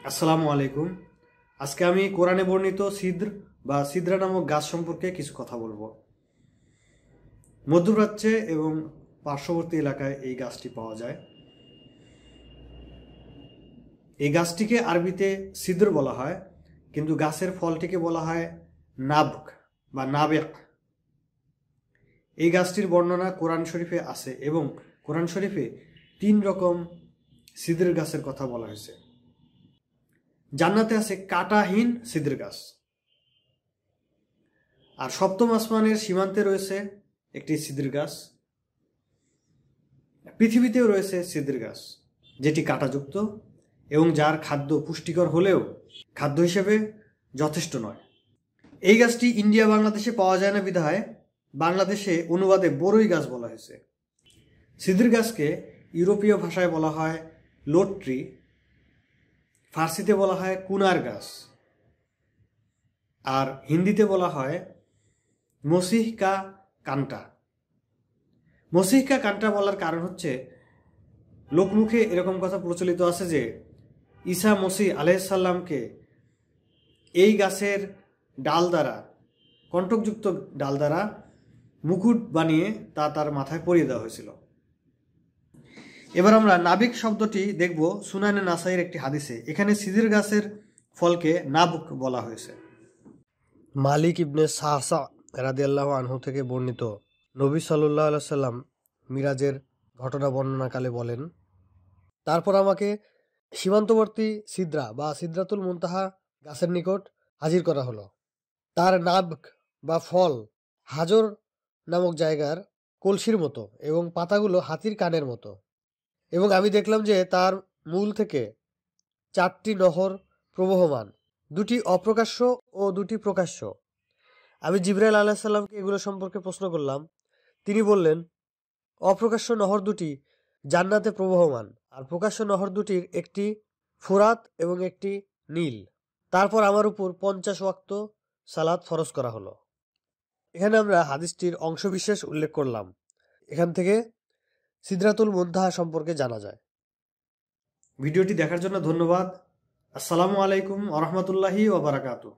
আসসালামু আলাইকুম। আজকে আমি কোরআনে বর্ণিত সিদ্র বা সিদরা নামক গাছ সম্পর্কে কিছু কথা বলবো। মধ্যপ্রাচ্যে এবং পার্শ্ববর্তী এলাকায় এই গাছটি পাওয়া যায়। এই গাছটিকে আরবিতে সিদ্র বলা হয়, কিন্তু গাছের ফলটিকে বলা হয় নাবক বা নাবেক। এই গাছটির বর্ণনা কোরআন শরীফে আছে এবং কোরআন শরীফে 3 রকম সিদ্র গাছের কথা বলা হয়েছে। জান্নাতে আছে কাঁটাহীন সিদ্র গাছ, আর সপ্তম আসমানের সীমান্তে রয়েছে একটি সিদ্র গাছ। পৃথিবীতেও রয়েছে সিদ্র গাছ, যেটি কাঁটাযুক্ত এবং যার খাদ্য পুষ্টিকর হলেও খাদ্য হিসেবে যথেষ্ট নয়। এই গাছটি ইন্ডিয়া বাংলাদেশে পাওয়া যায় না বিধায় বাংলাদেশে অনুবাদে বড়ই গাছ বলা হয়েছে। সিদ্র গাছকে ইউরোপীয় ভাষায় বলা হয় লোট ট্রি, ফার্সিতে বলা হয় কুনার গাছ, আর হিন্দিতে বলা হয় মসিহ কা কান্টা। মসিহ কা কান্টা বলার কারণ হচ্ছে, লোকমুখে এরকম কথা প্রচলিত আছে যে ঈসা মসিহ আলাইহিসসালামকে এই গাছের ডাল দ্বারা, কণ্টকযুক্ত ডাল দ্বারা মুকুট বানিয়ে তা তার মাথায় পরিয়ে দেওয়া হয়েছিল। এবার আমরা নাবিক শব্দটি দেখব সুনানে নাসাইর একটি হাদিসে। এখানে সিদ্র গাছের ফলকে নাবক বলা হয়েছে। মালিক ইবনে সাহসা রাদিয়াল্লাহু আনহু থেকে বর্ণিত, নবী সাল্লাল্লাহু আলাইহি সাল্লাম মিরাজের ঘটনা বর্ণনাকালে বলেন, তারপর আমাকে সীমান্তবর্তী সিদরা বা সিদরাতুল মুনতাহা গাছের নিকট হাজির করা হলো। তার নাবক বা ফল হাজর নামক জায়গার কলসির মতো এবং পাতাগুলো হাতির কানের মতো, এবং আমি দেখলাম যে তার মূল থেকে 4টি নহর প্রবহমান, 2টি অপ্রকাশ্য ও 2টি প্রকাশ্য। আমি জিবরাইল আলাইহিস সালামকে এগুলো সম্পর্কে প্রশ্ন করলাম। তিনি বললেন, অপ্রকাশ্য নহর 2টি জান্নাতে প্রবহমান, আর প্রকাশ্য নহর 2টির একটি ফোরাত এবং একটি নীল। তারপর আমার উপর 50 ওয়াক্ত সালাত ফরজ করা হলো। এখানে আমরা হাদিসটির অংশবিশেষ উল্লেখ করলাম। এখান থেকে সিদরাতুল মুনতাহা সম্পর্কে জানা যায়। ভিডিওটি দেখার জন্য ধন্যবাদ। আসসালামু আলাইকুম ওয়া রাহমাতুল্লাহি ওয়া বারাকাতুহু।